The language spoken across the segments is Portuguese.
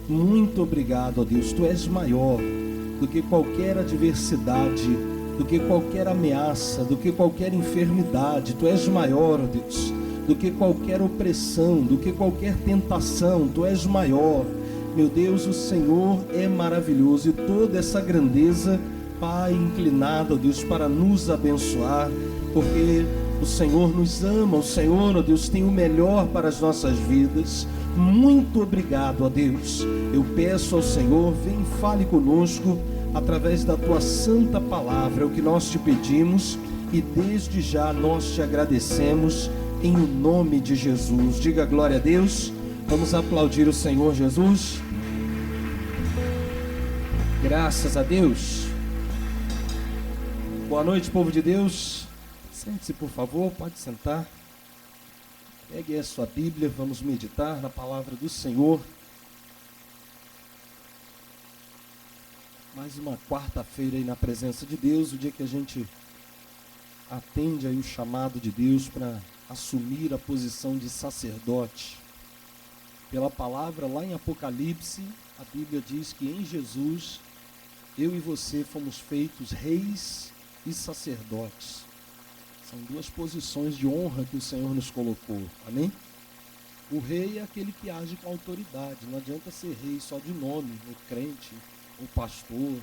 Muito obrigado, ó Deus. Tu és maior do que qualquer adversidade, do que qualquer ameaça, do que qualquer enfermidade. Tu és maior, ó Deus, do que qualquer opressão, do que qualquer tentação. Tu és maior. Meu Deus, o Senhor é maravilhoso, e toda essa grandeza, Pai, inclinada, ó Deus, para nos abençoar, porque o Senhor nos ama, o Senhor, ó Deus, tem o melhor para as nossas vidas. Muito obrigado, ó Deus. Eu peço ao Senhor, vem e fale conosco através da tua santa palavra, é o que nós te pedimos, e desde já nós te agradecemos em o nome de Jesus. Diga glória a Deus. Vamos aplaudir o Senhor Jesus. Graças a Deus. Boa noite, povo de Deus. Sente-se, por favor, pode sentar. Pegue a sua Bíblia, vamos meditar na palavra do Senhor. Mais uma quarta-feira aí na presença de Deus, o dia que a gente atende aí o chamado de Deus para assumir a posição de sacerdote. Pela palavra lá em Apocalipse, a Bíblia diz que em Jesus, eu e você fomos feitos reis e sacerdotes. São duas posições de honra que o Senhor nos colocou, amém? O rei é aquele que age com autoridade. Não adianta ser rei só de nome, ou crente, ou pastor,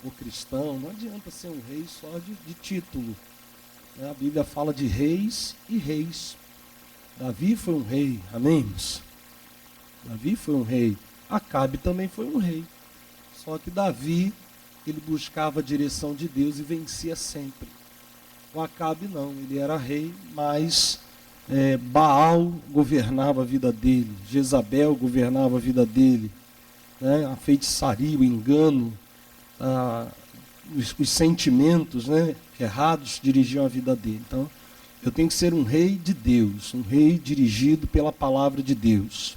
ou cristão. Não adianta ser um rei só de título. A Bíblia fala de reis e reis. Davi foi um rei, amém? Davi foi um rei. Acabe também foi um rei. Só que Davi, ele buscava a direção de Deus e vencia sempre. O Acabe não, ele era rei, mas Baal governava a vida dele, Jezabel governava a vida dele, né? A feitiçaria, o engano, os sentimentos, né, errados dirigiam a vida dele. Então, eu tenho que ser um rei de Deus, um rei dirigido pela palavra de Deus.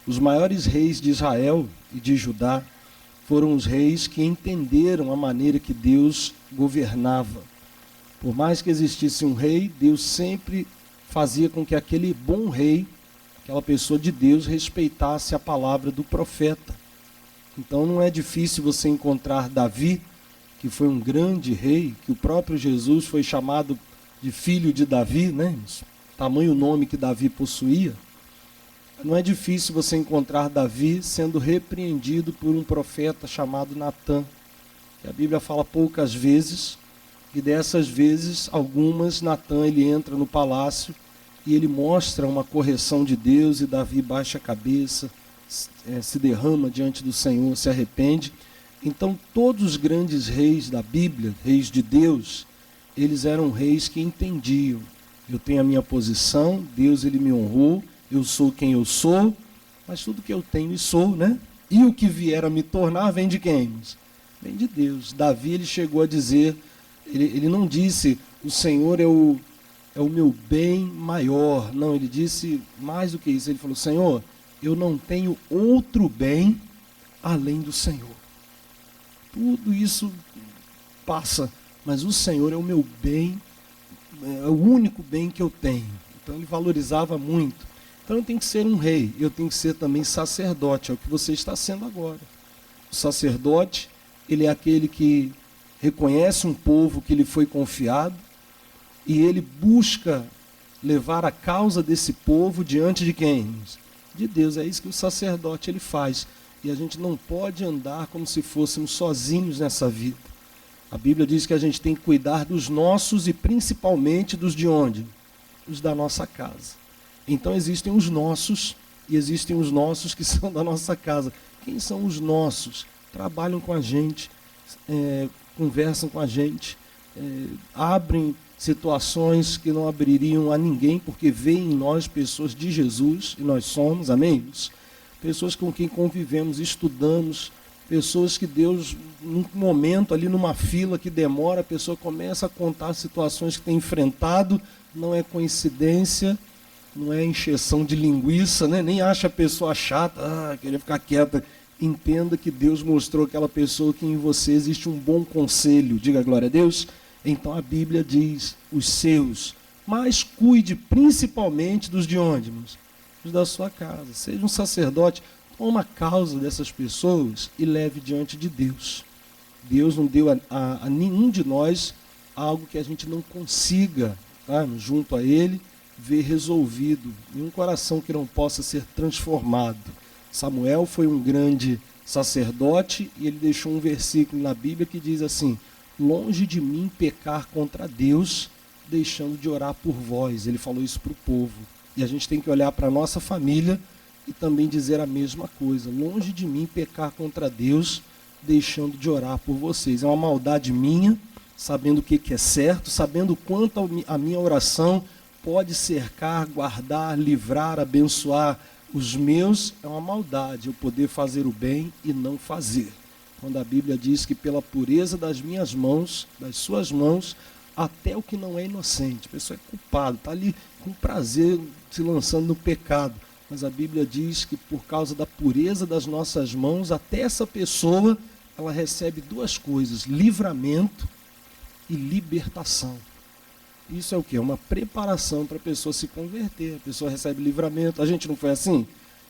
Os maiores reis de Israel e de Judá foram os reis que entenderam a maneira que Deus governava. Por mais que existisse um rei, Deus sempre fazia com que aquele bom rei, aquela pessoa de Deus, respeitasse a palavra do profeta. Então não é difícil você encontrar Davi, que foi um grande rei, que o próprio Jesus foi chamado de filho de Davi, né? Tamanho nome que Davi possuía. Não é difícil você encontrar Davi sendo repreendido por um profeta chamado Natã, que a Bíblia fala poucas vezes. E dessas vezes, algumas, Natã, ele entra no palácio e ele mostra uma correção de Deus, e Davi baixa a cabeça, se derrama diante do Senhor, se arrepende. Então, todos os grandes reis da Bíblia, reis de Deus, eles eram reis que entendiam. Eu tenho a minha posição, Deus ele me honrou, eu sou quem eu sou, mas tudo que eu tenho e sou, né? E o que vier a me tornar vem de quem? Vem de Deus. Davi, ele chegou a dizer... Ele não disse, o Senhor é o meu bem maior. Não, ele disse mais do que isso. Ele falou, Senhor, eu não tenho outro bem além do Senhor. Tudo isso passa, mas o Senhor é o meu bem, é o único bem que eu tenho. Então ele valorizava muito. Então eu tenho que ser um rei, eu tenho que ser também sacerdote, é o que você está sendo agora. O sacerdote, ele é aquele que reconhece um povo que lhe foi confiado e ele busca levar a causa desse povo diante de quem? De Deus. É isso que o sacerdote ele faz. E a gente não pode andar como se fôssemos sozinhos nessa vida. A Bíblia diz que a gente tem que cuidar dos nossos e principalmente dos de onde? Os da nossa casa. Então existem os nossos e existem os nossos que são da nossa casa. Quem são os nossos? Trabalham com a gente, conversam com a gente, abrem situações que não abririam a ninguém, porque veem em nós pessoas de Jesus, e nós somos, amém? Pessoas com quem convivemos, estudamos, pessoas que Deus, num momento ali numa fila que demora, a pessoa começa a contar situações que tem enfrentado, não é coincidência, não é encheção de linguiça, né? Nem acha a pessoa chata, queria ficar quieta. Entenda que Deus mostrou àquela pessoa que em você existe um bom conselho. Diga glória a Deus. Então a Bíblia diz, os seus, mas cuide principalmente dos de onde? Os da sua casa. Seja um sacerdote. toma a causa dessas pessoas e leve diante de Deus. Deus não deu a nenhum de nós algo que a gente não consiga, tá, junto a Ele, ver resolvido. Nenhum coração que não possa ser transformado. Samuel foi um grande sacerdote e ele deixou um versículo na Bíblia que diz assim: longe de mim pecar contra Deus, deixando de orar por vós. Ele falou isso para o povo. E a gente tem que olhar para a nossa família e também dizer a mesma coisa. Longe de mim pecar contra Deus, deixando de orar por vocês. É uma maldade minha, sabendo o que é certo, sabendo quanto a minha oração pode cercar, guardar, livrar, abençoar os meus. É uma maldade eu poder fazer o bem e não fazer. Quando a Bíblia diz que pela pureza das minhas mãos, das suas mãos, até o que não é inocente, a pessoa é culpado, está ali com prazer se lançando no pecado. Mas a Bíblia diz que por causa da pureza das nossas mãos, até essa pessoa, ela recebe duas coisas: livramento e libertação. Isso é o quê? Uma preparação para a pessoa se converter. A pessoa recebe livramento. A gente não foi assim?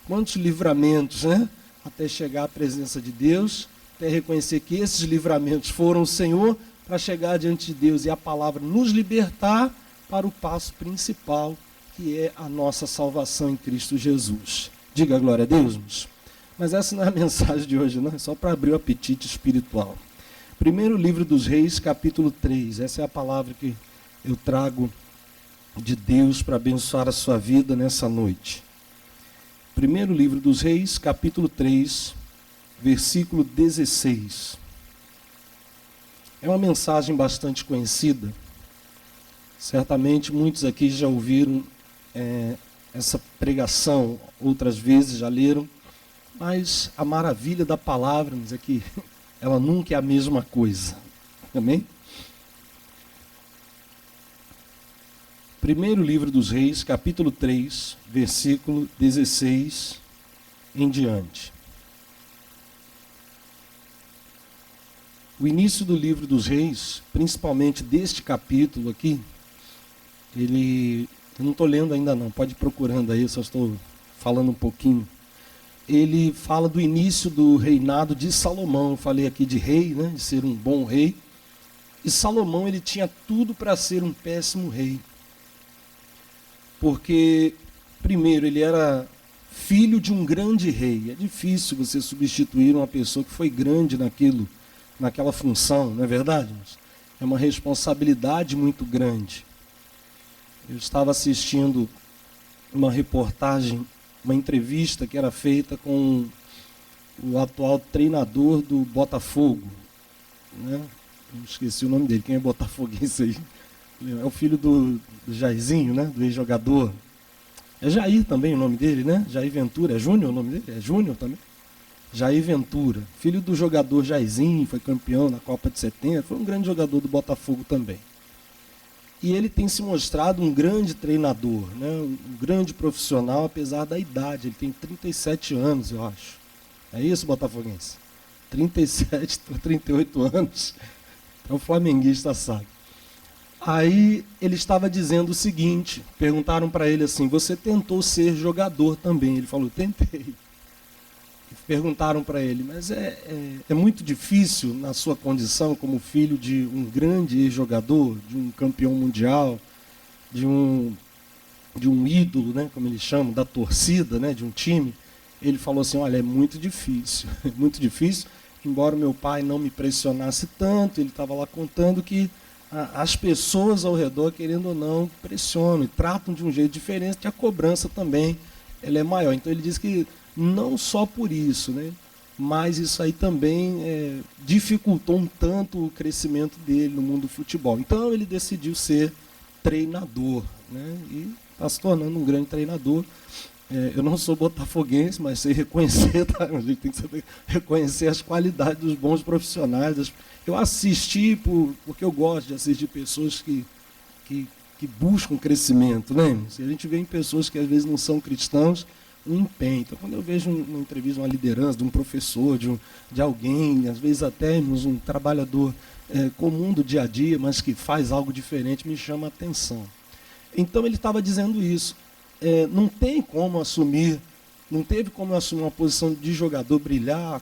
Quantos livramentos, né? Até chegar à presença de Deus, até reconhecer que esses livramentos foram o Senhor, para chegar diante de Deus e a palavra nos libertar para o passo principal, que é a nossa salvação em Cristo Jesus. Diga glória a Deus, irmãos. Mas essa não é a mensagem de hoje, não. É só para abrir o apetite espiritual. Primeiro livro dos Reis, capítulo 3. Essa é a palavra que eu trago de Deus para abençoar a sua vida nessa noite. Primeiro livro dos Reis, capítulo 3, versículo 16. É uma mensagem bastante conhecida. Certamente muitos aqui já ouviram essa pregação, outras vezes já leram, mas a maravilha da palavra é que ela nunca é a mesma coisa. Amém? Primeiro livro dos Reis, capítulo 3, versículo 16 em diante. O início do livro dos Reis, principalmente deste capítulo aqui, eu não estou lendo ainda não, pode ir procurando aí, só estou falando um pouquinho. Ele fala do início do reinado de Salomão. Eu falei aqui de rei, né, de ser um bom rei. E Salomão, ele tinha tudo para ser um péssimo rei. Porque, primeiro, ele era filho de um grande rei. É difícil você substituir uma pessoa que foi grande naquela função, não é verdade? É uma responsabilidade muito grande. Eu estava assistindo uma reportagem, uma entrevista que era feita com o atual treinador do Botafogo, né? Eu esqueci o nome dele. Quem é botafoguense aí? É o filho do Jairzinho, né? Do ex-jogador. É Jair também o nome dele, né? Jair Ventura. É Júnior o nome dele? É Júnior também? Jair Ventura. Filho do jogador Jairzinho, foi campeão na Copa de 70. Foi um grande jogador do Botafogo também. E ele tem se mostrado um grande treinador, né? Um grande profissional, apesar da idade. Ele tem 37 anos, eu acho. É isso, botafoguense? 37, 38 anos. É o flamenguista, sabe? Aí ele estava dizendo o seguinte, perguntaram para ele assim: você tentou ser jogador também? Ele falou: tentei. Perguntaram para ele: mas é muito difícil na sua condição como filho de um grande jogador, de um campeão mundial, de um ídolo, né, como eles chamam, da torcida, né, de um time? Ele falou assim: olha, é muito difícil, embora meu pai não me pressionasse tanto. Ele estava lá contando que as pessoas ao redor, querendo ou não, pressionam e tratam de um jeito diferente, que a cobrança também ela é maior. Então ele diz que não só por isso, né, mas isso aí também dificultou um tanto o crescimento dele no mundo do futebol. Então ele decidiu ser treinador, né, e está se tornando um grande treinador. Eu não sou botafoguense, mas sei reconhecer, tá? A gente tem que saber reconhecer as qualidades dos bons profissionais. Eu assisti porque eu gosto de assistir pessoas que buscam crescimento, né? A gente vê em pessoas que às vezes não são cristãos um empenho. Então, quando eu vejo uma entrevista, uma liderança de um professor, de alguém, às vezes até um trabalhador comum do dia a dia, mas que faz algo diferente, me chama a atenção. Então ele estava dizendo isso. Não tem como assumir Não teve como eu assumir uma posição de jogador, brilhar.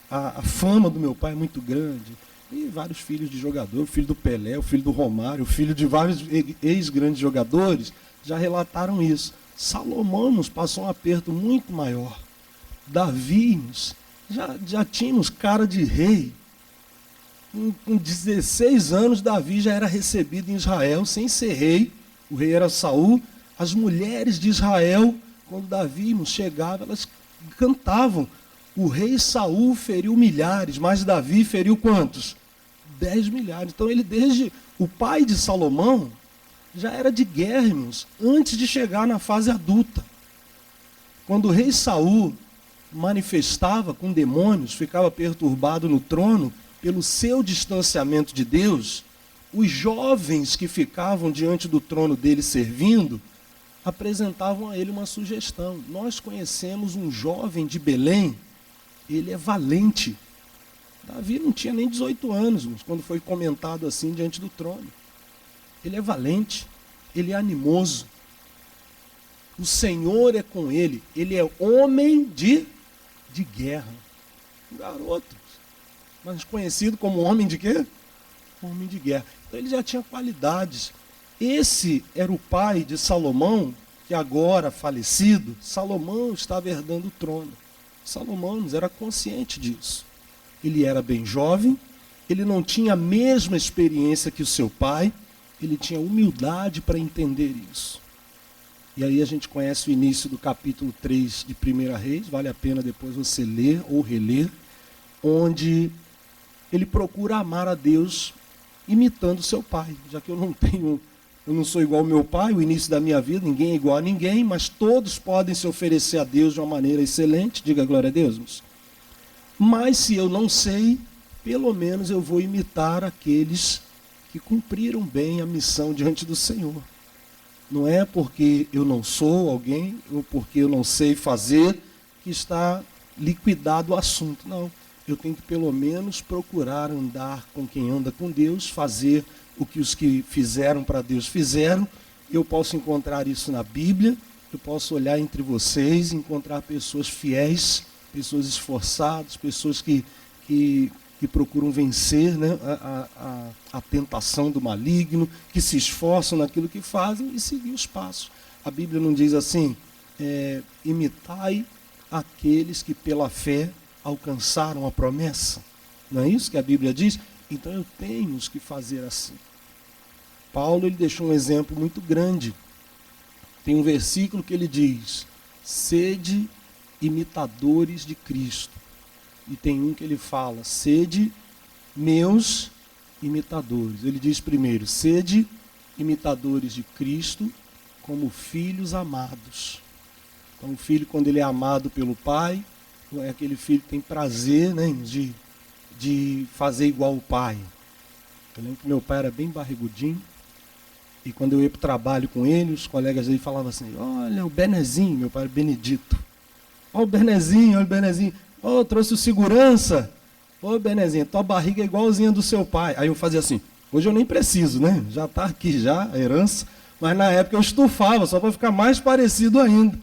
A fama do meu pai é muito grande. E vários filhos de jogador, o filho do Pelé, o filho do Romário, o filho de vários ex-grandes jogadores, já relataram isso. Salomão nos passou um aperto muito maior. Davi, já tínhamos cara de rei. Com 16 anos, Davi já era recebido em Israel, sem ser rei. O rei era Saul. As mulheres de Israel, quando Davi chegava, elas cantavam. O rei Saul feriu milhares, mas Davi feriu quantos? 10 milhares. Então ele, desde o pai de Salomão, já era de guerra, irmãos, antes de chegar na fase adulta. Quando o rei Saul manifestava com demônios, ficava perturbado no trono, pelo seu distanciamento de Deus, os jovens que ficavam diante do trono dele servindo, apresentavam a ele uma sugestão. Nós conhecemos um jovem de Belém, ele é valente. Davi não tinha nem 18 anos, quando foi comentado assim diante do trono. Ele é valente, ele é animoso. O Senhor é com ele, ele é homem de guerra. Um garoto, mas conhecido como homem de quê? Homem de guerra. Então ele já tinha qualidades. Esse era o pai de Salomão, que agora falecido, Salomão estava herdando o trono. Salomão era consciente disso. Ele era bem jovem, ele não tinha a mesma experiência que o seu pai, ele tinha humildade para entender isso. E aí a gente conhece o início do capítulo 3 de 1 Reis, vale a pena depois você ler ou reler, onde ele procura amar a Deus imitando seu pai, já que eu não sou igual ao meu pai, o início da minha vida, ninguém é igual a ninguém, mas todos podem se oferecer a Deus de uma maneira excelente, diga glória a Deus. Mas se eu não sei, pelo menos eu vou imitar aqueles que cumpriram bem a missão diante do Senhor. Não é porque eu não sou alguém, ou porque eu não sei fazer, que está liquidado o assunto. Não, eu tenho que pelo menos procurar andar com quem anda com Deus, fazer o que os que fizeram para Deus fizeram. Eu posso encontrar isso na Bíblia, eu posso olhar entre vocês e encontrar pessoas fiéis, pessoas esforçadas, pessoas que procuram vencer, né, a tentação do maligno, que se esforçam naquilo que fazem e seguir os passos. A Bíblia não diz assim, imitai aqueles que pela fé alcançaram a promessa. Não é isso que a Bíblia diz? Então eu tenho que fazer assim. Paulo ele deixou um exemplo muito grande. Tem um versículo que ele diz, sede imitadores de Cristo. E tem um que ele fala, sede meus imitadores. Ele diz primeiro, sede imitadores de Cristo como filhos amados. Então o filho, quando ele é amado pelo pai, é aquele filho que tem prazer, né, de fazer igual o pai. Eu lembro que meu pai era bem barrigudinho, e quando eu ia para o trabalho com ele, os colegas dele falavam assim, olha o Benezinho, meu pai era Benedito. Olha o Benezinho, olha o Benezinho. Oh, trouxe o segurança. Ô, Benezinho, tua barriga é igualzinha do seu pai. Aí eu fazia assim, hoje eu nem preciso, né? Já está aqui já, a herança. Mas na época eu estufava, só para ficar mais parecido ainda.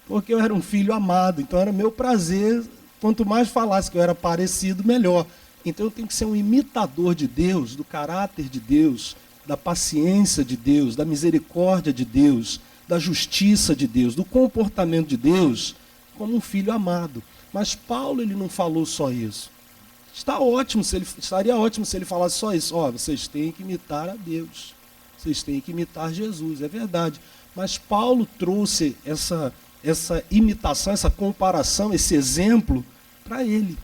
Porque eu era um filho amado, então era meu prazer, quanto mais falasse que eu era parecido, melhor. Então eu tenho que ser um imitador de Deus, do caráter de Deus, da paciência de Deus, da misericórdia de Deus, da justiça de Deus, do comportamento de Deus, como um filho amado. Mas Paulo ele não falou só isso. Estaria ótimo se ele falasse só isso. Vocês têm que imitar a Deus. Vocês têm que imitar Jesus, é verdade. Mas Paulo trouxe essa imitação, essa comparação, esse exemplo para ele,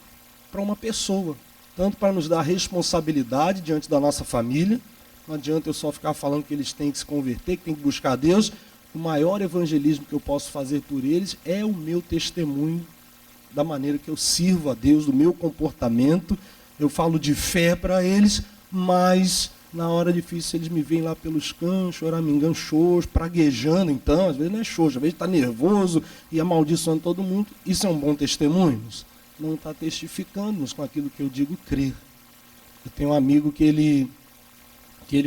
para uma pessoa. Tanto para nos dar responsabilidade diante da nossa família. Não adianta eu só ficar falando que eles têm que se converter, que têm que buscar Deus. O maior evangelismo que eu posso fazer por eles é o meu testemunho, da maneira que eu sirvo a Deus, do meu comportamento. Eu falo de fé para eles, mas na hora difícil eles me veem lá pelos cantos, choramingando, xoxo, praguejando, então, às vezes não é xoxo, às vezes está nervoso e amaldiçoando todo mundo. Isso é um bom testemunho? Não está testificando-nos com aquilo que eu digo crer. Eu tenho um amigo que ele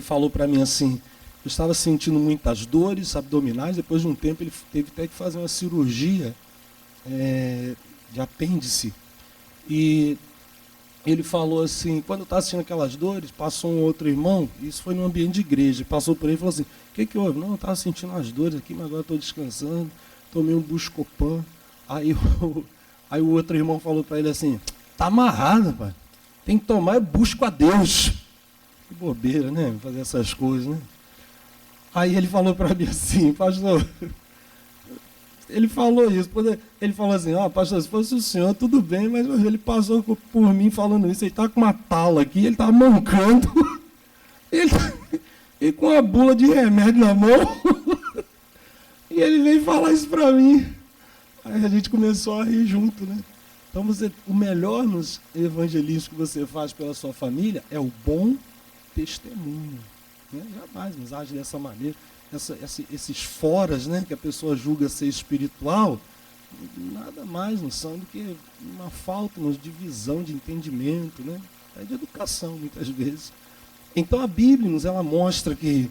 falou para mim assim, eu estava sentindo muitas dores abdominais. Depois de um tempo ele teve até que fazer uma cirurgia de apêndice. E ele falou assim, quando eu estava sentindo aquelas dores, passou um outro irmão, isso foi no ambiente de igreja, passou por ele e falou assim, o que houve? Não, eu estava sentindo as dores aqui, mas agora estou descansando, tomei um Buscopan. Aí o outro irmão falou para ele assim, tá amarrado, pai, tem que tomar, eu busco a Deus. Que bobeira, né, fazer essas coisas, né? Aí ele falou para mim assim, pastor, ele falou isso, ele falou assim, pastor, se fosse o senhor, tudo bem, mas ele passou por mim falando isso, ele estava com uma tala aqui, ele estava mancando, ele com uma bula de remédio na mão, e ele veio falar isso para mim. Aí a gente começou a rir junto, né? Então o melhor nos evangelismos que você faz pela sua família é o bom testemunho. Né? Jamais nos age dessa maneira. Esses foras, né, que a pessoa julga ser espiritual, nada mais não são do que uma falta de visão, de entendimento, né? É de educação, muitas vezes. Então a Bíblia ela mostra que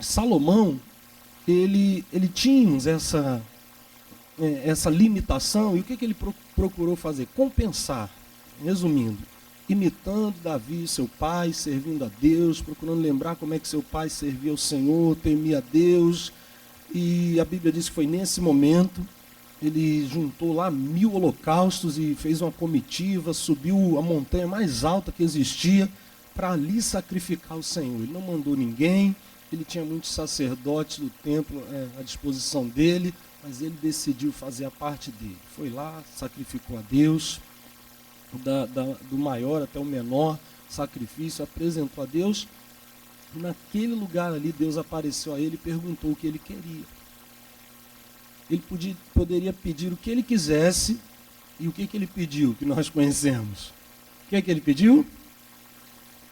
Salomão, ele tinha essa limitação, e o que ele procurou fazer? Compensar, resumindo, imitando Davi, seu pai, servindo a Deus, procurando lembrar como é que seu pai servia ao Senhor, temia a Deus. E a Bíblia diz que foi nesse momento, ele juntou lá 1000 holocaustos e fez uma comitiva, subiu a montanha mais alta que existia, para ali sacrificar o Senhor. Ele não mandou ninguém, ele tinha muitos sacerdotes do templo à disposição dele, mas ele decidiu fazer a parte dele. Foi lá, sacrificou a Deus, do maior até o menor sacrifício, apresentou a Deus. E naquele lugar ali, Deus apareceu a ele e perguntou o que ele queria. Ele poderia pedir o que ele quisesse, e o que ele pediu, que nós conhecemos? O que ele pediu?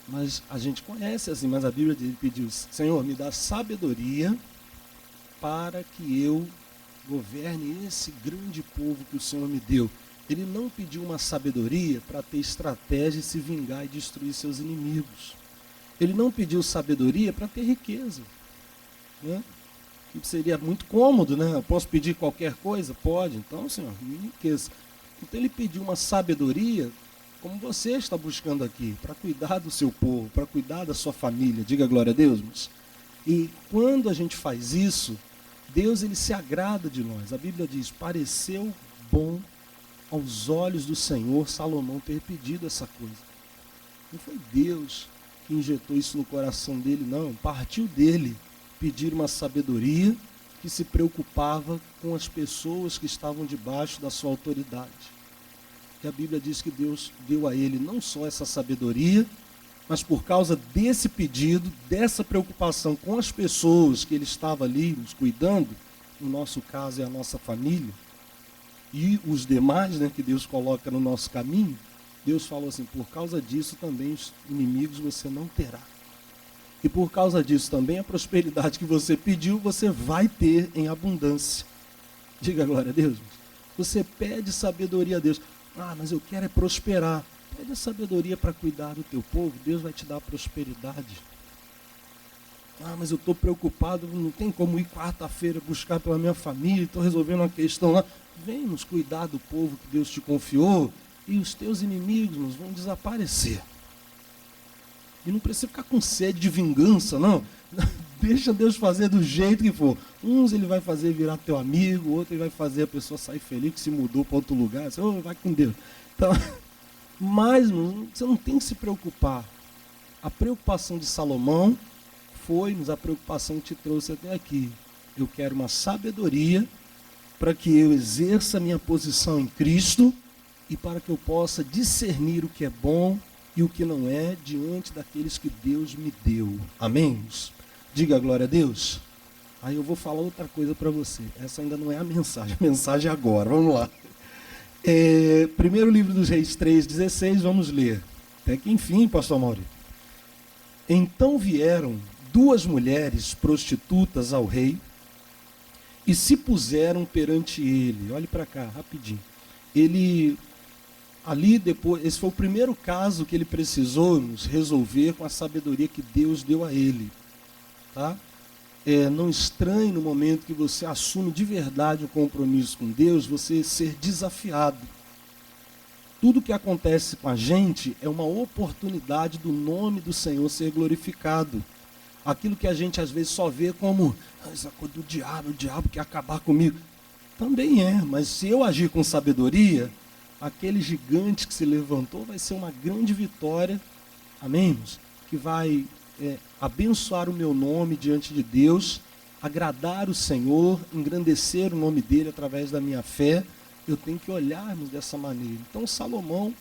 Mas a gente conhece assim, mas a Bíblia diz, ele pediu, Senhor, me dá sabedoria para que eu governe esse grande povo que o Senhor me deu. Ele não pediu uma sabedoria para ter estratégia e se vingar e destruir seus inimigos. Ele não pediu sabedoria para ter riqueza, né? Que seria muito cômodo, né? Eu posso pedir qualquer coisa? Pode. Então, Senhor, me riqueza. Então ele pediu uma sabedoria, como você está buscando aqui, para cuidar do seu povo, para cuidar da sua família. Diga glória a Deus, irmãos. E quando a gente faz isso, Deus ele se agrada de nós. A Bíblia diz, pareceu bom aos olhos do Senhor Salomão ter pedido essa coisa. Não foi Deus que injetou isso no coração dele, não. Partiu dele pedir uma sabedoria que se preocupava com as pessoas que estavam debaixo da sua autoridade. E a Bíblia diz que Deus deu a ele não só essa sabedoria, mas por causa desse pedido, dessa preocupação com as pessoas que ele estava ali nos cuidando, no nosso caso é a nossa família, e os demais, né, que Deus coloca no nosso caminho, Deus falou assim, por causa disso também os inimigos você não terá. E por causa disso também a prosperidade que você pediu, você vai ter em abundância. Diga glória a Deus. Você pede sabedoria a Deus. Mas eu quero é prosperar. Pede a sabedoria para cuidar do teu povo, Deus vai te dar prosperidade. Mas eu estou preocupado, não tem como ir quarta-feira buscar pela minha família, estou resolvendo uma questão lá. Vem nos cuidar do povo que Deus te confiou e os teus inimigos vão desaparecer. E não precisa ficar com sede de vingança, não. Deixa Deus fazer do jeito que for. Uns ele vai fazer virar teu amigo, outro ele vai fazer a pessoa sair feliz que se mudou para outro lugar. Assim, vai com Deus. Então, mas você não tem que se preocupar. A preocupação de Salomão foi-nos a preocupação que te trouxe até aqui. Eu quero uma sabedoria para que eu exerça a minha posição em Cristo e para que eu possa discernir o que é bom e o que não é diante daqueles que Deus me deu. Amém? Diga glória a Deus. Aí eu vou falar outra coisa para você. Essa ainda não é a mensagem é agora. Vamos lá. Primeiro livro dos Reis 3,16, vamos ler. Até que enfim, pastor Mauri. Então vieram 2 mulheres prostitutas ao rei e se puseram perante ele. Olhe para cá, rapidinho. Ali depois, esse foi o primeiro caso que ele precisou nos resolver com a sabedoria que Deus deu a ele. Tá? não estranhe no momento que você assume de verdade o compromisso com Deus, você ser desafiado. Tudo que acontece com a gente é uma oportunidade do nome do Senhor ser glorificado. Aquilo que a gente às vezes só vê como essa coisa do diabo, o diabo quer acabar comigo. Também é, mas se eu agir com sabedoria, aquele gigante que se levantou vai ser uma grande vitória, amém, irmãos? Que vai abençoar o meu nome diante de Deus, agradar o Senhor, engrandecer o nome dele através da minha fé. Eu tenho que olharmos dessa maneira. Então Salomão,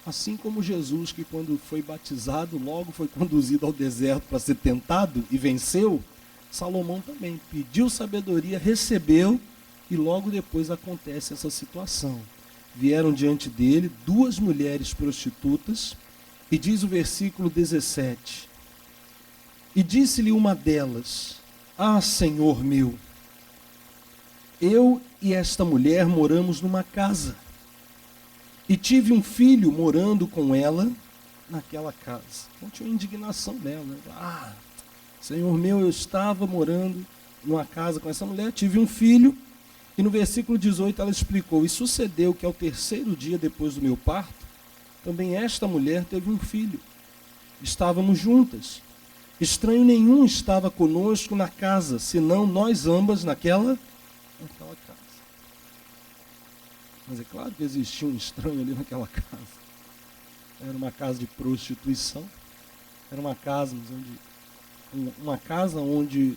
assim como Jesus, que quando foi batizado, logo foi conduzido ao deserto para ser tentado e venceu, Salomão também pediu sabedoria, recebeu, e logo depois acontece essa situação. Vieram diante dele 2 mulheres prostitutas, e diz o versículo 17, e disse-lhe uma delas: Ah, Senhor meu, eu e esta mulher moramos numa casa, e tive um filho morando com ela naquela casa. Então tinha uma indignação dela, né? Ah, Senhor meu, eu estava morando numa casa com essa mulher, tive um filho, e no versículo 18 ela explicou: e sucedeu que ao 3º dia depois do meu parto, também esta mulher teve um filho. Estávamos juntas. Estranho nenhum estava conosco na casa, senão nós ambas naquela casa. Mas é claro que existia um estranho ali naquela casa. Era uma casa de prostituição. Era uma casa onde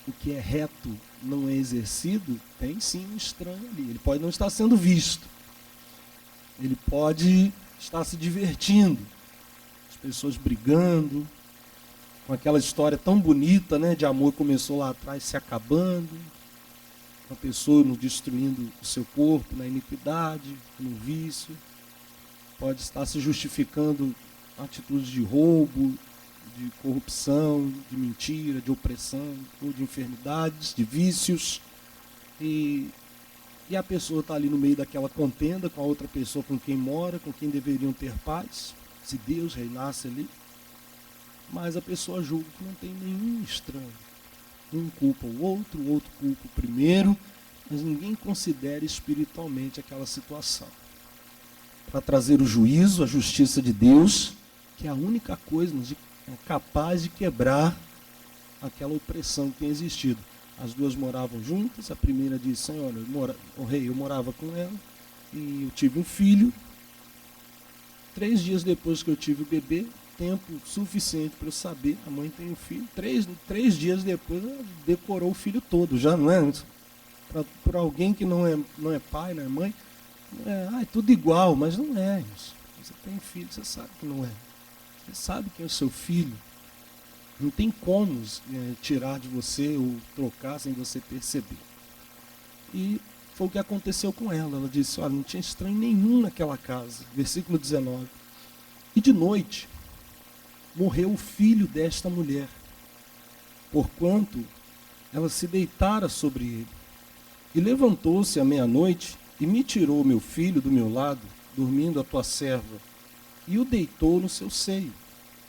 o que é reto não é exercido. Tem sim um estranho ali. Ele pode não estar sendo visto. Ele pode estar se divertindo. As pessoas brigando. Com aquela história tão bonita, né, de amor, começou lá atrás se acabando. Uma pessoa destruindo o seu corpo na iniquidade, no vício. Pode estar se justificando atitudes de roubo, de corrupção, de mentira, de opressão, ou de enfermidades, de vícios. E a pessoa está ali no meio daquela contenda com a outra pessoa com quem mora, com quem deveriam ter paz, se Deus reinasse ali. Mas a pessoa julga que não tem nenhum estranho. Um culpa o outro culpa o primeiro, mas ninguém considera espiritualmente aquela situação. Para trazer o juízo, a justiça de Deus, que é a única coisa capaz de quebrar aquela opressão que tem existido. As duas moravam juntas, a primeira disse: Senhor, eu morava com ela e eu tive um filho. 3 dias depois que eu tive o bebê, tempo suficiente para eu saber, a mãe tem um filho. 3 dias depois ela decorou o filho todo, já não é? Para alguém que não é pai, não é mãe, é tudo igual, mas não é isso. Você tem filho, você sabe que não é. Você sabe quem é o seu filho. Não tem como tirar de você ou trocar sem você perceber. E foi o que aconteceu com ela. Ela disse: olha, não tinha estranho nenhum naquela casa. Versículo 19. E de noite morreu o filho desta mulher, porquanto ela se deitara sobre ele. E levantou-se à meia-noite e me tirou meu filho do meu lado, dormindo a tua serva, e o deitou no seu seio.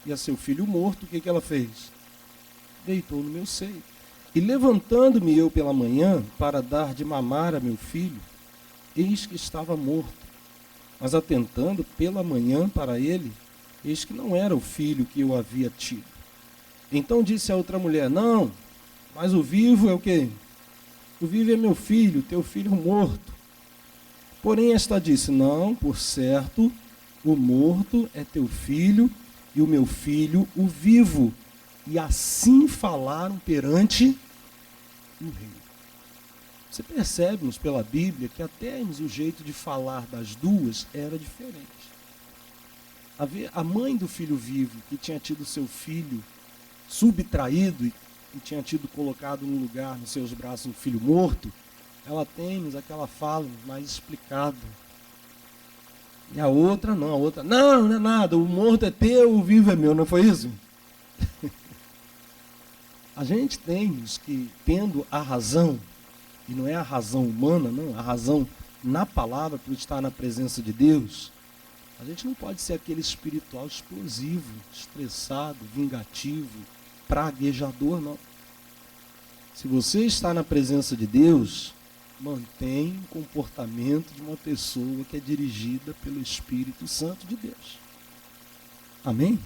E a seu filho morto, o que ela fez? Deitou no meu seio. E levantando-me eu pela manhã para dar de mamar a meu filho, eis que estava morto. Mas atentando pela manhã para ele, eis que não era o filho que eu havia tido. Então disse a outra mulher: não, mas o vivo é o quê? O vivo é meu filho, teu filho morto. Porém esta disse: não, por certo, o morto é teu filho, e o meu filho o vivo. E assim falaram perante o rei. Você percebe, pela Bíblia, que até o jeito de falar das duas era diferente. A mãe do filho vivo, que tinha tido seu filho subtraído e tinha tido colocado no lugar, nos seus braços, um filho morto, ela tem aquela fala mais explicada. E a outra não, não é nada, o morto é teu, o vivo é meu, não foi isso? A gente tem que, tendo a razão, e não é a razão humana, não, a razão na palavra, por estar na presença de Deus, a gente não pode ser aquele espiritual explosivo, estressado, vingativo, praguejador, não. Se você está na presença de Deus, mantém o comportamento de uma pessoa que é dirigida pelo Espírito Santo de Deus. Amém?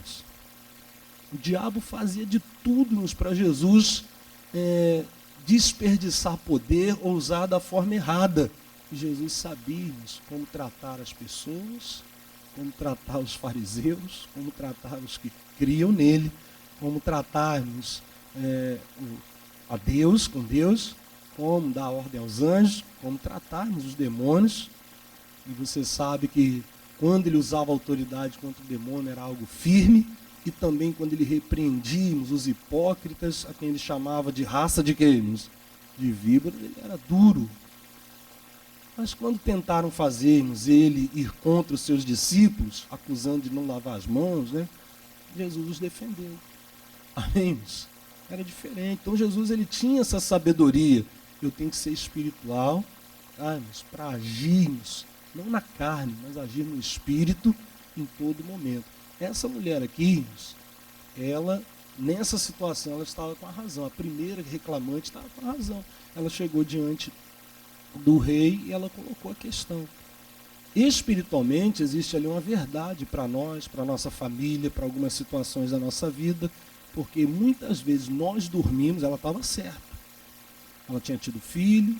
O diabo fazia de tudo para Jesus desperdiçar poder ou usar da forma errada. E Jesus sabia como tratar as pessoas, como tratar os fariseus, como tratar os que criam nele, como tratarmos a Deus, com Deus, como dar ordem aos anjos, como tratarmos os demônios. E você sabe que quando ele usava autoridade contra o demônio era algo firme, e também quando ele repreendia os hipócritas, a quem ele chamava de raça de queimos, de víboras, ele era duro. Mas quando tentaram fazermos ele ir contra os seus discípulos, acusando de não lavar as mãos, Jesus os defendeu. Amém? Era diferente. Então Jesus ele tinha essa sabedoria. Eu tenho que ser espiritual, para agirmos, não na carne, mas agir no espírito em todo momento. Essa mulher aqui, ela, nessa situação, ela estava com a razão. A primeira reclamante estava com a razão. Ela chegou diante do rei e ela colocou a questão. Espiritualmente, existe ali uma verdade para nós, para a nossa família, para algumas situações da nossa vida, porque muitas vezes nós dormimos, ela estava certa. Ela tinha tido filho,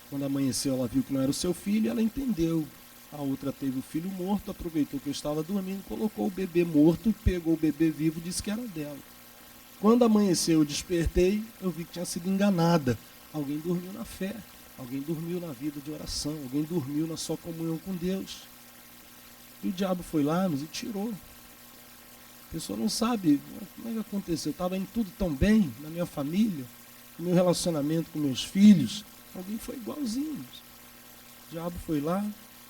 quando amanheceu ela viu que não era o seu filho, ela entendeu. A outra teve o filho morto, aproveitou que eu estava dormindo, colocou o bebê morto, pegou o bebê vivo e disse que era dela. Quando amanheceu, eu despertei, eu vi que tinha sido enganada. Alguém dormiu na fé, alguém dormiu na vida de oração, alguém dormiu na sua comunhão com Deus. E o diabo foi lá e tirou. A pessoa não sabe como é que aconteceu. Eu estava indo tudo tão bem na minha família, no meu relacionamento com meus filhos. Alguém foi igualzinho. O diabo foi lá,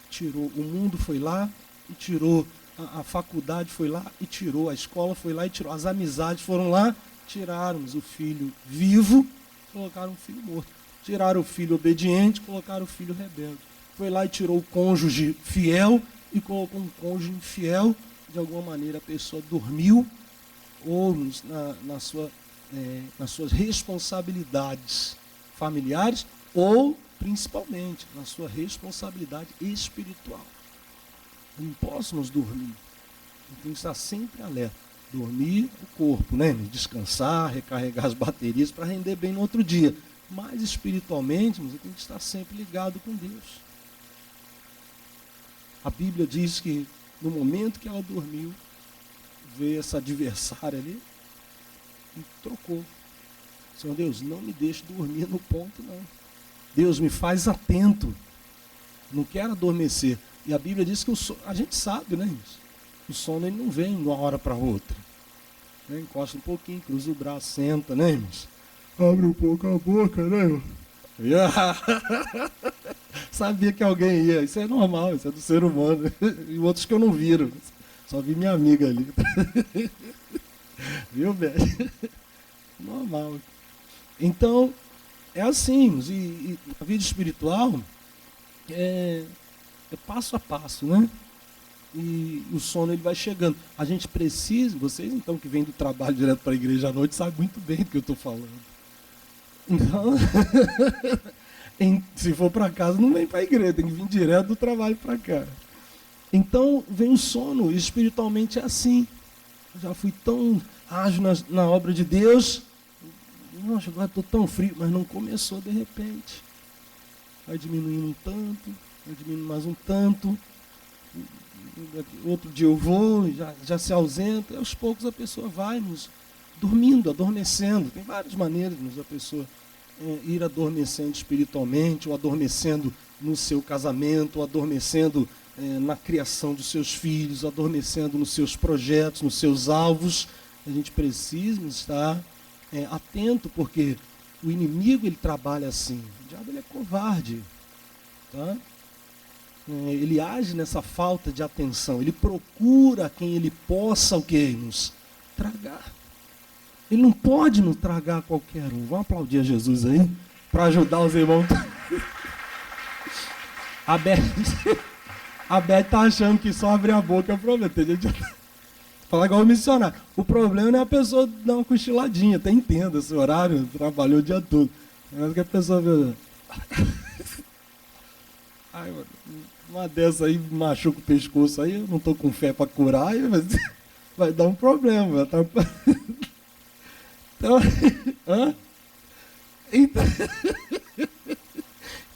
tirou, o mundo foi lá e tirou, a faculdade foi lá e tirou, a escola foi lá e tirou, as amizades foram lá, tiraram o filho vivo, colocaram o filho morto. Tiraram o filho obediente, colocaram o filho rebelde. Foi lá e tirou o cônjuge fiel e colocou um cônjuge infiel. De alguma maneira a pessoa dormiu ou nas suas responsabilidades familiares ou principalmente na sua responsabilidade espiritual. Não posso nos dormir. Tem que estar sempre alerta. Dormir o corpo, descansar, recarregar as baterias para render bem no outro dia. Mas espiritualmente, você tem que estar sempre ligado com Deus. A Bíblia diz que no momento que ela dormiu, veio essa adversária ali e trocou. Senhor Deus, não me deixe dormir no ponto, não. Deus, me faz atento. Não quero adormecer. E a Bíblia diz que a gente sabe, o sono ele não vem de uma hora para outra. Encosta um pouquinho, cruza o braço, senta, abre um pouco a boca, Sabia que alguém ia. Isso é normal, isso é do ser humano. E outros que eu não viro. Só vi minha amiga ali. Viu, velho? Normal. Então, é assim. E a vida espiritual é passo a passo, E o sono ele vai chegando. A gente precisa, vocês então que vêm do trabalho direto para a igreja à noite, sabem muito bem do que eu estou falando. Então, se for para casa, não vem para a igreja, tem que vir direto do trabalho para cá. Então, vem o sono, e espiritualmente é assim. Eu já fui tão ágil na obra de Deus, nossa, agora estou tão frio, mas não começou de repente. Vai diminuindo um tanto, vai diminuindo mais um tanto, outro dia eu vou, já se ausenta, e aos poucos a pessoa vai dormindo, adormecendo. Tem várias maneiras de a pessoa ir adormecendo espiritualmente, ou adormecendo no seu casamento, ou adormecendo na criação dos seus filhos, adormecendo nos seus projetos, nos seus alvos. A gente precisa estar atento, porque o inimigo ele trabalha assim. O diabo ele é covarde, tá? Ele age nessa falta de atenção. Ele procura quem ele possa o quê? Nos tragar. Ele não pode nos tragar qualquer um. Vamos aplaudir a Jesus aí, para ajudar os irmãos. A Beth está achando que só abrir a boca é o problema. Tem gente falar igual o missionário. O problema não é a pessoa dar uma cochiladinha. Até entenda esse horário, trabalhou o dia todo. Mas que a pessoa vê. Ai, mano, uma dessa aí machuca o pescoço aí, eu não tô com fé para curar, aí vai dar um problema. Tá... Então, hã? Então,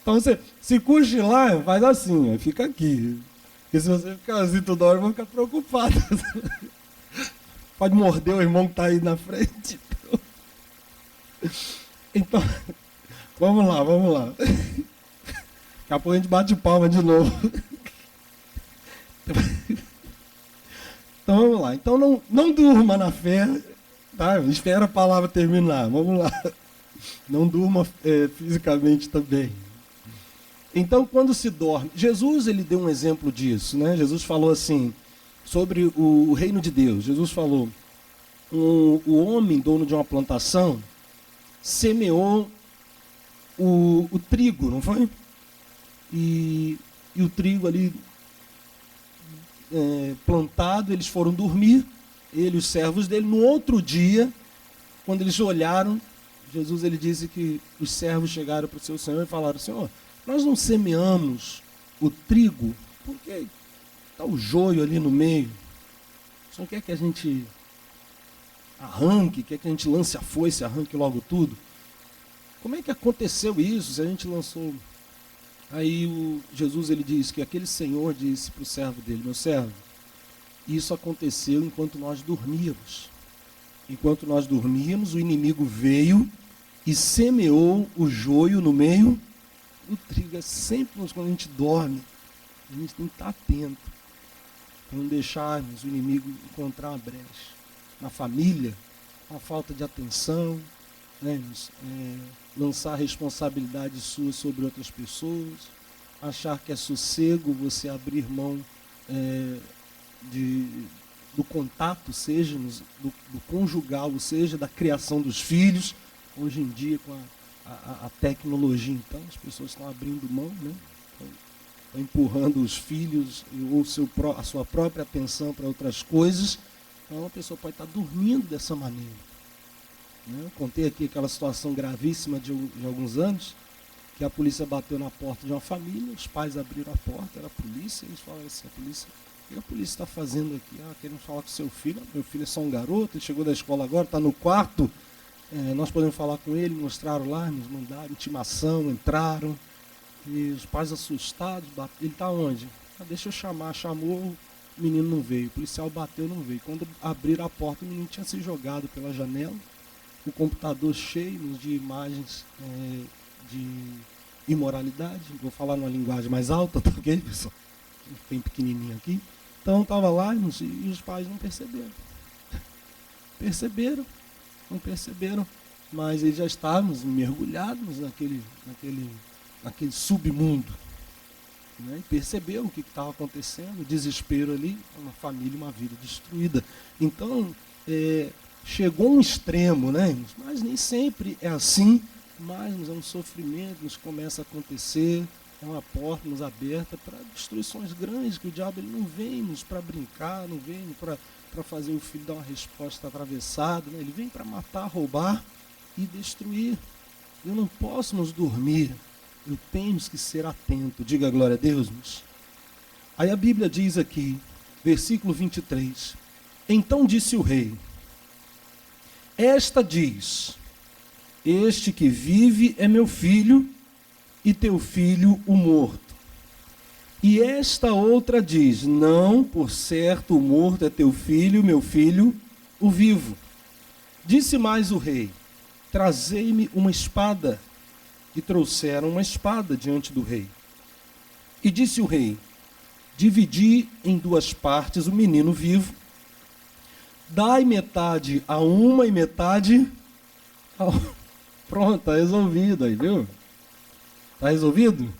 então você, se cochilar, faz assim, ó, fica aqui. Porque se você ficar assim toda hora, eu vou ficar preocupado. Pode morder o irmão que está aí na frente. Então, vamos lá. Daqui a pouco a gente bate palma de novo. Então vamos lá. Então não durma na fé, tá? Espera a palavra terminar. Vamos lá. Não durma fisicamente também. Então, quando se dorme, Jesus ele deu um exemplo disso, né? Jesus falou assim sobre o reino de Deus. Jesus falou: o homem dono de uma plantação semeou o trigo, não foi? E o trigo ali plantado, eles foram dormir, ele e os servos dele. No outro dia, quando eles olharam, Jesus ele disse que os servos chegaram para o seu Senhor e falaram: Senhor, nós não semeamos o trigo, porque está o joio ali no meio. O Senhor quer que a gente arranque, quer que a gente lance a foice, arranque logo tudo? Como é que aconteceu isso se a gente lançou? Aí Jesus ele diz que aquele senhor disse para o servo dele: meu servo, isso aconteceu enquanto nós dormíamos. Enquanto nós dormíamos, o inimigo veio e semeou o joio no meio do trigo. É sempre quando a gente dorme, a gente tem que estar atento para não deixarmos o inimigo encontrar uma brecha. Na família, uma falta de atenção, né? Lançar responsabilidade sua sobre outras pessoas, achar que é sossego você abrir mão do contato, seja do conjugal, seja da criação dos filhos. Hoje em dia, com a tecnologia, então, as pessoas estão abrindo mão, né? Estão empurrando os filhos ou a sua própria atenção para outras coisas. Então, a pessoa pode estar dormindo dessa maneira. Eu contei aqui aquela situação gravíssima de alguns anos, que a polícia bateu na porta de uma família, os pais abriram a porta, era a polícia, e eles falaram assim: o que a polícia está fazendo aqui? Queremos falar com seu filho. Meu filho é só um garoto, ele chegou da escola agora, está no quarto, nós podemos falar com ele. Mostraram lá, nos mandaram intimação, entraram, e os pais assustados, ele está onde? Deixa eu chamar. Chamou, o menino não veio, o policial bateu, não veio. Quando abriram a porta, o menino tinha se jogado pela janela, o computador cheio de imagens de imoralidade. Vou falar numa linguagem mais alta, tá ok, pessoal? Bem pequenininho aqui. Então estava lá e os pais não perceberam. Não perceberam, mas eles já estávamos mergulhados naquele submundo, né? E perceberam o que estava acontecendo, o desespero ali, uma família, uma vida destruída. Então, chegou um extremo, né? Mas nem sempre é assim, mas é um sofrimento, nos começa a acontecer, é uma porta nos aberta para destruições grandes, que o diabo ele não vem para brincar, não vem para fazer o filho dar uma resposta atravessada, né? Ele vem para matar, roubar e destruir. Eu não posso nos dormir, eu tenho que ser atento. Diga glória a Deus, meus. Aí a Bíblia diz aqui, versículo 23, então disse o rei: esta diz, este que vive é meu filho, e teu filho o morto. E esta outra diz, não, por certo o morto é teu filho, meu filho o vivo. Disse mais o rei: trazei-me uma espada. E trouxeram uma espada diante do rei. E disse o rei: dividi em duas partes o menino vivo, dai metade a uma e metade a outra. Pronto, está resolvido aí, viu? Está resolvido?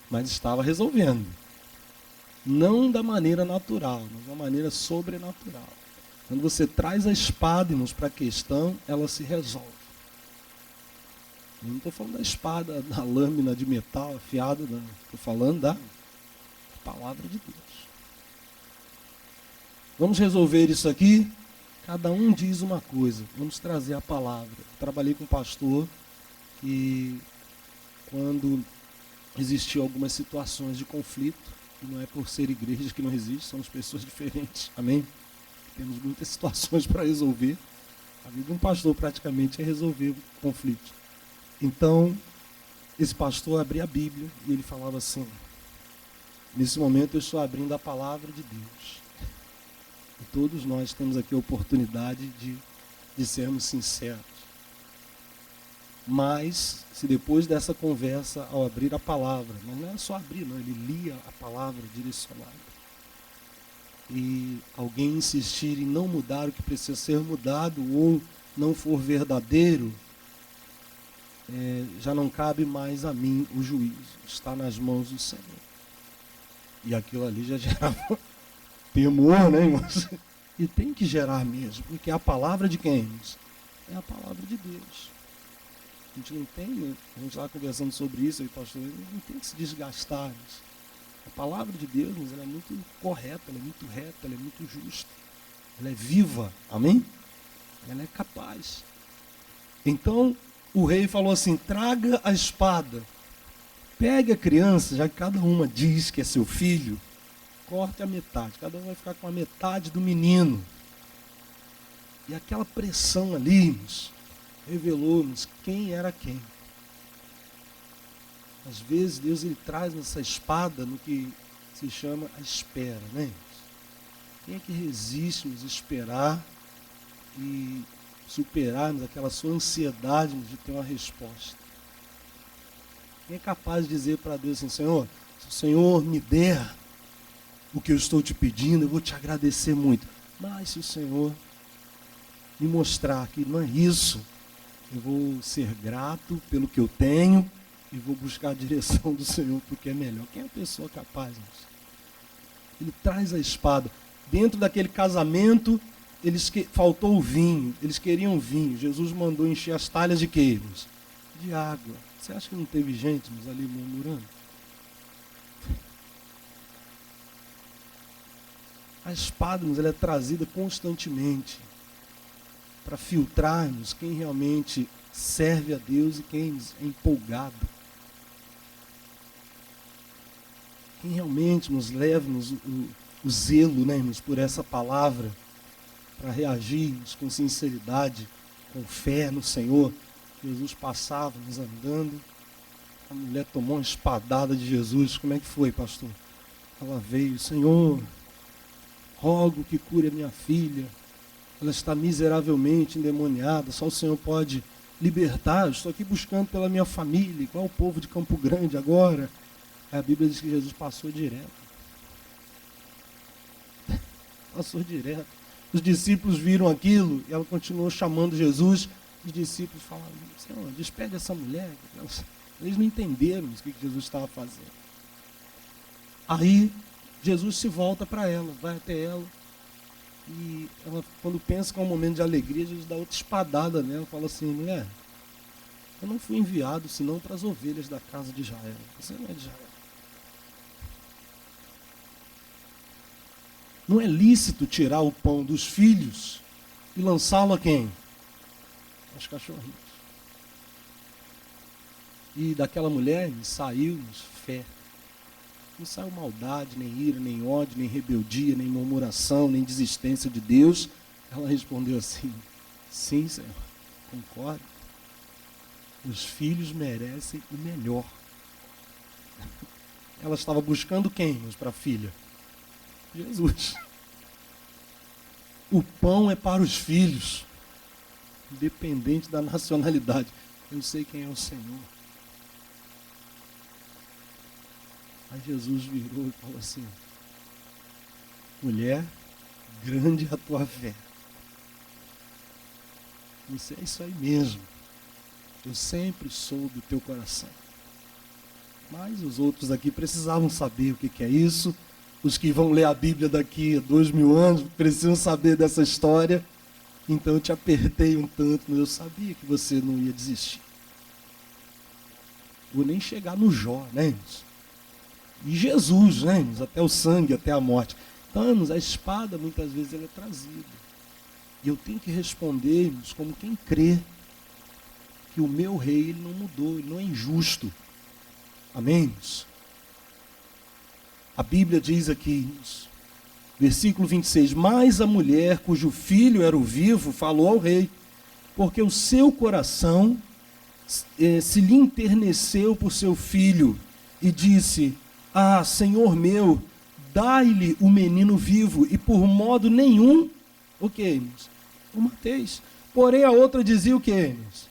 Mas estava resolvendo. Não da maneira natural, mas da maneira sobrenatural. Quando você traz a espada, irmãos, para a questão, ela se resolve. Eu não estou falando da espada, da lâmina de metal afiada, estou falando da palavra de Deus. Vamos resolver isso aqui? Cada um diz uma coisa. Vamos trazer a palavra. Trabalhei com um pastor e quando existiam algumas situações de conflito, e não é por ser igreja que não existe, somos pessoas diferentes, amém? Temos muitas situações para resolver. A vida de um pastor praticamente é resolver conflitos. Então, esse pastor abria a Bíblia e ele falava assim: nesse momento eu estou abrindo a palavra de Deus. E todos nós temos aqui a oportunidade de sermos sinceros. Mas, se depois dessa conversa, ao abrir a palavra, mas não era só abrir, não, ele lia a palavra direcionada. E alguém insistir em não mudar o que precisa ser mudado ou não for verdadeiro, já não cabe mais a mim o juízo. Está nas mãos do Senhor. E aquilo ali já gerava temor, né, irmãos? E tem que gerar mesmo, porque é a palavra de quem? É a palavra de Deus. A gente não tem, a gente estava conversando sobre isso, aí, pastor, não tem que se desgastar. Mas a palavra de Deus, mas ela é muito correta, ela é muito reta, ela é muito justa. Ela é viva, amém? Ela é capaz. Então, o rei falou assim: traga a espada, pegue a criança, já que cada uma diz que é seu filho, corte a metade, cada um vai ficar com a metade do menino. E aquela pressão ali revelou-nos quem era quem. Às vezes Deus ele traz essa espada no que se chama a espera, né? Quem é que resiste nos esperar e superarmos aquela sua ansiedade de ter uma resposta? Quem é capaz de dizer para Deus assim: Senhor, se o Senhor me der o que eu estou te pedindo, eu vou te agradecer muito. Mas se o Senhor me mostrar que não é isso, eu vou ser grato pelo que eu tenho e vou buscar a direção do Senhor, porque é melhor. Quem é a pessoa capaz disso? Ele traz a espada. Dentro daquele casamento, faltou o vinho, eles queriam vinho. Jesus mandou encher as talhas de quê? De água. Você acha que não teve gente ali murmurando? A espada ela é trazida constantemente para filtrarmos quem realmente serve a Deus e quem é empolgado. Quem realmente nos leva o zelo, né, irmãos, por essa palavra, para reagirmos com sinceridade, com fé no Senhor. Jesus passava nos andando, a mulher tomou uma espadada de Jesus. Como é que foi, pastor? Ela veio: Senhor, rogo que cure a minha filha. Ela está miseravelmente endemoniada, só o Senhor pode libertar. Eu estou aqui buscando pela minha família, igual o povo de Campo Grande agora. Aí a Bíblia diz que Jesus passou direto. Passou direto. Os discípulos viram aquilo e ela continuou chamando Jesus. Os discípulos falaram: Senhor, despede essa mulher. Eles não entenderam o que Jesus estava fazendo. Aí Jesus se volta para ela, vai até ela. E ela, quando pensa que é um momento de alegria, Jesus dá outra espadada nela. Fala assim: mulher, eu não fui enviado senão para as ovelhas da casa de Israel. Você não é de Israel. Não é lícito tirar o pão dos filhos e lançá-lo a quem? Aos cachorrinhos. E daquela mulher saiu-nos fé. Não saiu maldade, nem ira, nem ódio, nem rebeldia, nem murmuração, nem desistência de Deus. Ela respondeu assim: sim, Senhor, concordo. Os filhos merecem o melhor. Ela estava buscando quem para a filha? Jesus. O pão é para os filhos, independente da nacionalidade. Eu sei quem é o Senhor. Aí Jesus virou e falou assim: mulher, grande é a tua fé. Isso é isso aí mesmo. Eu sempre sou do teu coração. Mas os outros aqui precisavam saber o que é isso. Os que vão ler a Bíblia daqui a 2000 anos precisam saber dessa história. Então eu te apertei um tanto, mas eu sabia que você não ia desistir. Vou nem chegar no Jó, né, irmãos? E Jesus, né, até o sangue, até a morte. Então, a espada muitas vezes ela é trazida. E eu tenho que responder, irmãos, como quem crê que o meu rei ele não mudou, ele não é injusto. Amém, irmãos? A Bíblia diz aqui, irmãos, versículo 26, mas a mulher cujo filho era o vivo falou ao rei, porque o seu coração se lhe enterneceu por seu filho, e disse, ah, Senhor meu, dai-lhe o menino vivo, e por modo nenhum, o que, irmãos? O mateis. Porém a outra dizia o que, irmãos?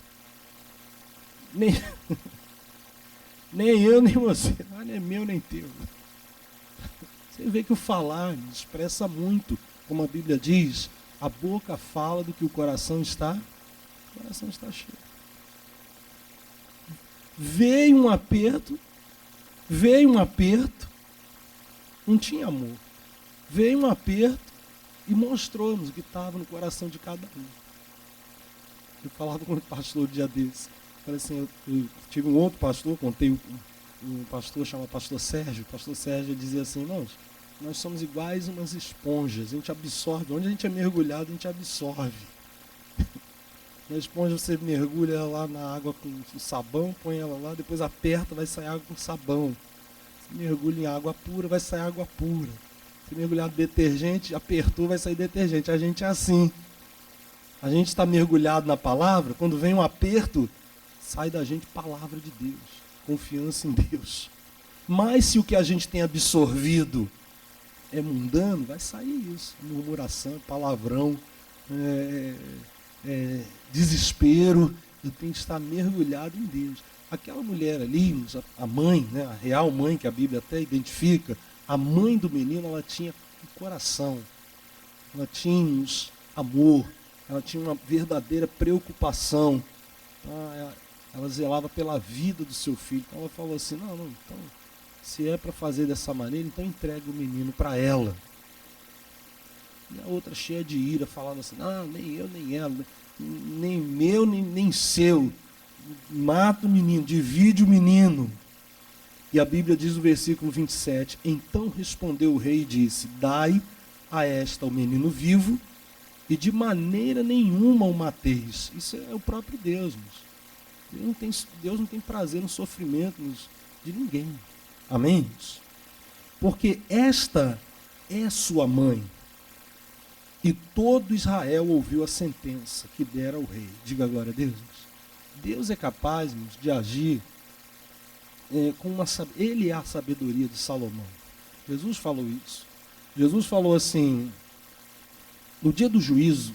Nem eu, nem você, não é meu, nem teu. Você vê que o falar expressa muito, como a Bíblia diz, a boca fala do que o coração está cheio. Veio um aperto, não tinha amor. Veio um aperto e mostrou-nos o que estava no coração de cada um. Eu falava com o pastor um dia desse. Falei assim, eu tive um outro pastor, contei um pastor chamado pastor Sérgio. O pastor Sérgio dizia assim, irmãos, nós somos iguais umas esponjas, a gente absorve, onde a gente é mergulhado, a gente absorve. Na esponja você mergulha ela lá na água com sabão, põe ela lá, depois aperta, vai sair água com sabão. Você mergulha em água pura, vai sair água pura. Se mergulhar detergente, apertou, vai sair detergente. A gente é assim. A gente está mergulhado na palavra, quando vem um aperto, sai da gente palavra de Deus, confiança em Deus. Mas se o que a gente tem absorvido é mundano, vai sair isso. Murmuração, palavrão, desespero. Eu tenho que estar mergulhado em Deus. Aquela mulher ali, a mãe, né, a real mãe que a Bíblia até identifica, a mãe do menino, ela tinha um coração, ela tinha amor, ela tinha uma verdadeira preocupação. Ela zelava pela vida do seu filho. Então ela falou assim, não, então, se é para fazer dessa maneira, então entrega o menino para ela. E a outra cheia de ira, falando assim, não, nem eu, nem ela, nem meu, nem seu. Mata o menino, divide o menino. E a Bíblia diz no versículo 27, então respondeu o rei e disse, dai a esta o menino vivo, e de maneira nenhuma o mateis. Isso é o próprio Deus, Deus não tem prazer no sofrimento de ninguém. Amém? Porque esta é sua mãe. E todo Israel ouviu a sentença que dera ao rei. Diga glória a Deus. Deus é capaz, irmãos, de agir Ele é a sabedoria de Salomão. Jesus falou isso. Jesus falou assim, no dia do juízo,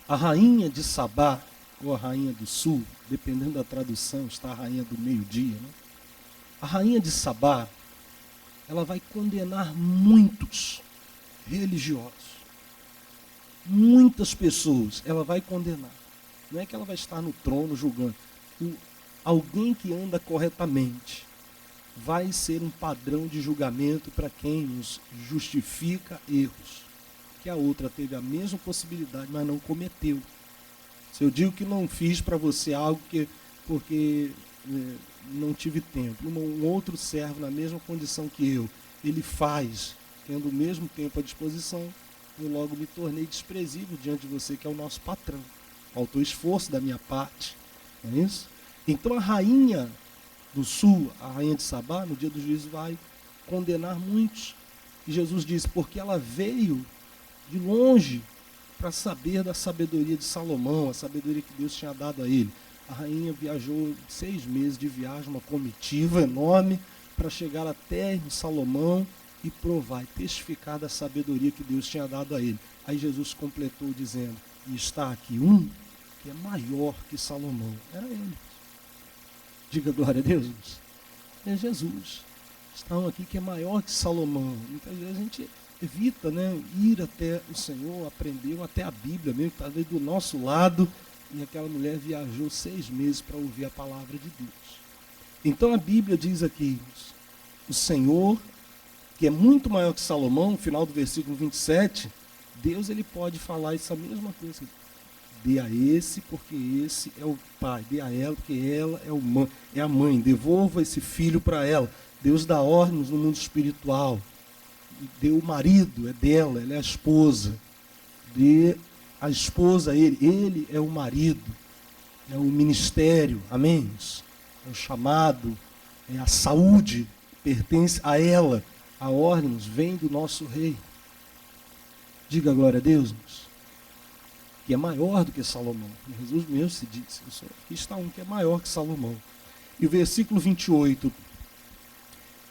a rainha de Sabá, ou a rainha do sul, dependendo da tradução, está a rainha do meio-dia, né? A rainha de Sabá, ela vai condenar muitos religiosos. Muitas pessoas ela vai condenar. Não é que ela vai estar no trono julgando. Alguém que anda corretamente vai ser um padrão de julgamento para quem nos justifica erros. Que a outra teve a mesma possibilidade, mas não cometeu. Se eu digo que não fiz para você algo porque não tive tempo, um outro servo na mesma condição que eu, ele faz, tendo o mesmo tempo à disposição, eu logo me tornei desprezível diante de você, que é o nosso patrão. Faltou esforço da minha parte, não é isso? Então a rainha do sul, a rainha de Sabá, no dia do juízo vai condenar muitos. E Jesus disse, porque ela veio de longe para saber da sabedoria de Salomão, a sabedoria que Deus tinha dado a ele. A rainha viajou 6 meses de viagem, uma comitiva enorme, para chegar até em Salomão e provar e testificar da sabedoria que Deus tinha dado a ele. Aí Jesus completou dizendo, e está aqui um que é maior que Salomão. Era ele. Diga glória a Deus. É Jesus. Está um aqui que é maior que Salomão. Muitas vezes a gente evita, né, ir até o Senhor, aprender até a Bíblia mesmo, que está ali do nosso lado, e aquela mulher viajou 6 meses para ouvir a palavra de Deus. Então a Bíblia diz aqui, o Senhor, que é muito maior que Salomão, no final do versículo 27, Deus ele pode falar essa mesma coisa. Dê a esse, porque esse é o pai. Dê a ela, porque ela é a mãe. Devolva esse filho para ela. Deus dá ordens no mundo espiritual. Dê o marido, é dela, ela é a esposa. dê a esposa a ele. Ele é o marido, é o ministério, amém? É o chamado, é a saúde, pertence a ela. A ordem vem do nosso rei. Diga glória a Deus, que é maior do que Salomão. Jesus mesmo se disse, aqui está um que é maior que Salomão. E o versículo 28.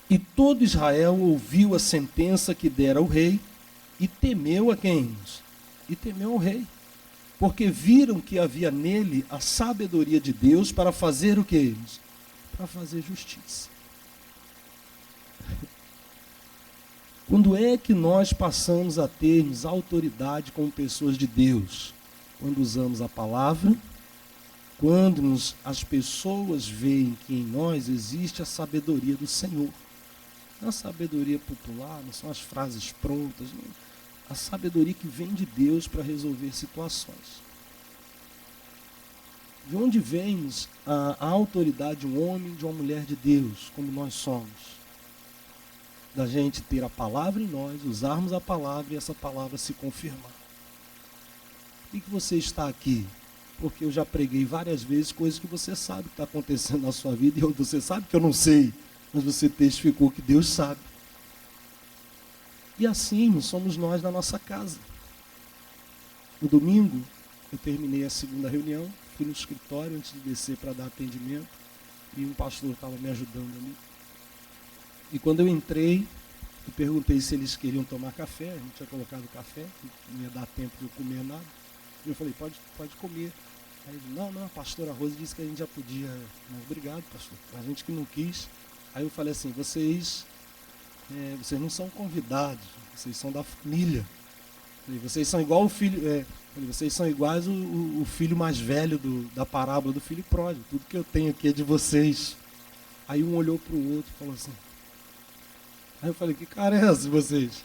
E todo Israel ouviu a sentença que dera o rei e temeu a quem? E temeu ao rei. Porque viram que havia nele a sabedoria de Deus para fazer o quê? Para fazer justiça. Quando é que nós passamos a termos autoridade como pessoas de Deus? Quando usamos a palavra, quando as pessoas veem que em nós existe a sabedoria do Senhor. Não a sabedoria popular, não são as frases prontas, não. A sabedoria que vem de Deus para resolver situações. De onde vem a autoridade de um homem e de uma mulher de Deus, como nós somos? Da gente ter a palavra em nós, usarmos a palavra e essa palavra se confirmar. Por que você está aqui? Porque eu já preguei várias vezes coisas que você sabe que está acontecendo na sua vida e você sabe que eu não sei, mas você testificou que Deus sabe. E assim somos nós na nossa casa. No domingo, eu terminei a segunda reunião, fui no escritório antes de descer para dar atendimento e um pastor estava me ajudando ali. E quando eu entrei, eu perguntei se eles queriam tomar café, a gente tinha colocado café, não ia dar tempo de eu comer nada. E eu falei, pode comer. Aí ele, não, a pastora Rose disse que a gente já podia. Não, obrigado, pastor, a gente que não quis. Aí eu falei assim, vocês não são convidados, vocês são da família. Falei, vocês são igual o filho, vocês são iguais o filho mais velho da parábola do filho pródigo, tudo que eu tenho aqui é de vocês. Aí um olhou para o outro e falou assim. Aí eu falei, que cara é essa de vocês?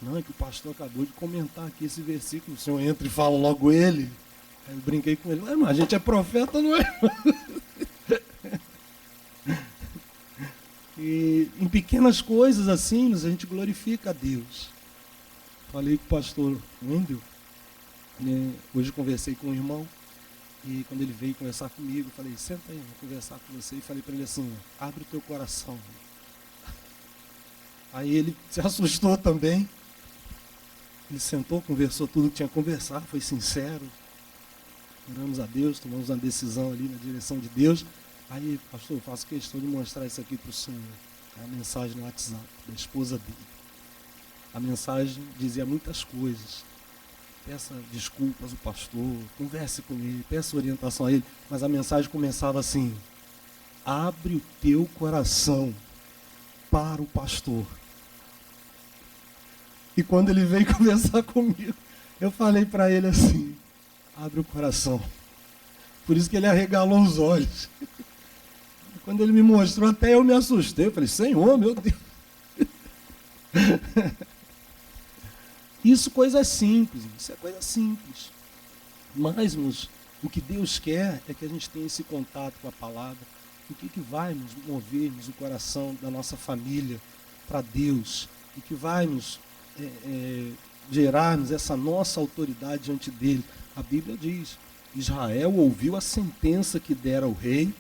Não, é que o pastor acabou de comentar aqui esse versículo, o senhor entra e fala logo ele. Aí eu brinquei com ele, mas a gente é profeta, não é? E em pequenas coisas assim, a gente glorifica a Deus. Falei com o pastor Wendel, hoje conversei com um irmão, e quando ele veio conversar comigo, falei, senta aí, vou conversar com você, e falei para ele assim, abre o teu coração. Aí ele se assustou também, ele sentou, conversou tudo que tinha que conversar, foi sincero, oramos a Deus, tomamos uma decisão ali na direção de Deus. Aí, pastor, eu faço questão de mostrar isso aqui para o senhor. É a mensagem no WhatsApp da esposa dele. A mensagem dizia muitas coisas. Peça desculpas ao pastor, converse com ele, peça orientação a ele. Mas a mensagem começava assim, abre o teu coração para o pastor. E quando ele veio conversar comigo, eu falei para ele assim, abre o coração. Por isso que ele arregalou os olhos. Quando ele me mostrou, até eu me assustei. Eu falei, Senhor, meu Deus. Isso coisa simples, isso é coisa simples. Mas o que Deus quer é que a gente tenha esse contato com a palavra. O que vai nos movermos o coração da nossa família para Deus. E que vai nos gerarmos essa nossa autoridade diante dele. A Bíblia diz, Israel ouviu a sentença que dera ao rei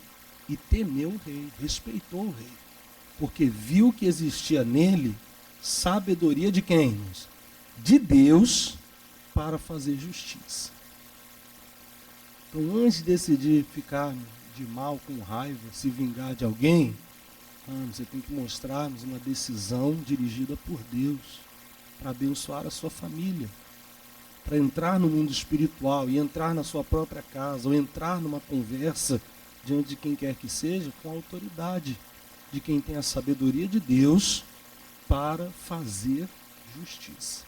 e temeu o rei, respeitou o rei. Porque viu que existia nele sabedoria de quem? De Deus para fazer justiça. Então, antes de decidir ficar de mal, com raiva, se vingar de alguém, você tem que mostrar-nos uma decisão dirigida por Deus, para abençoar a sua família, para entrar no mundo espiritual e entrar na sua própria casa, ou entrar numa conversa diante de quem quer que seja, com a autoridade de quem tem a sabedoria de Deus para fazer justiça.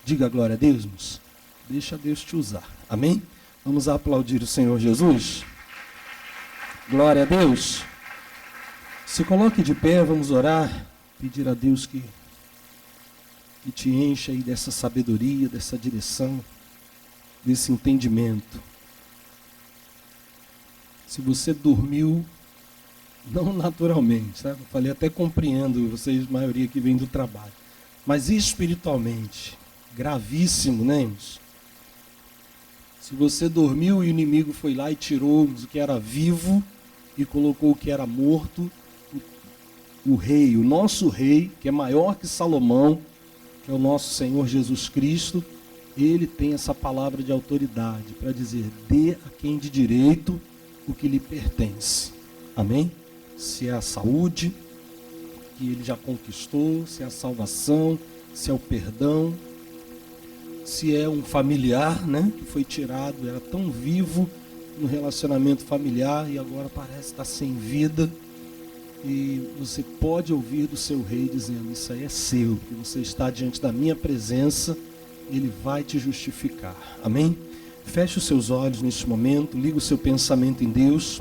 Diga glória a Deus, moço. Deixa Deus te usar. Amém? Vamos aplaudir o Senhor Jesus. Glória a Deus. Se coloque de pé, vamos orar, pedir a Deus que te encha aí dessa sabedoria, dessa direção, desse entendimento. Se você dormiu, não naturalmente, sabe? Eu falei, até compreendo, vocês, a maioria que vem do trabalho, mas espiritualmente, gravíssimo, né, irmãos? Se você dormiu e o inimigo foi lá e tirou o que era vivo e colocou o que era morto, o rei, o nosso rei, que é maior que Salomão, que é o nosso Senhor Jesus Cristo, ele tem essa palavra de autoridade para dizer: dê a quem de direito o que lhe pertence. Amém? Se é a saúde, que ele já conquistou, se é a salvação, se é o perdão, se é um familiar, né, que foi tirado, era tão vivo no relacionamento familiar e agora parece estar sem vida. E você pode ouvir do seu rei dizendo: isso aí é seu, que você está diante da minha presença, ele vai te justificar. Amém? Feche os seus olhos neste momento, liga o seu pensamento em Deus.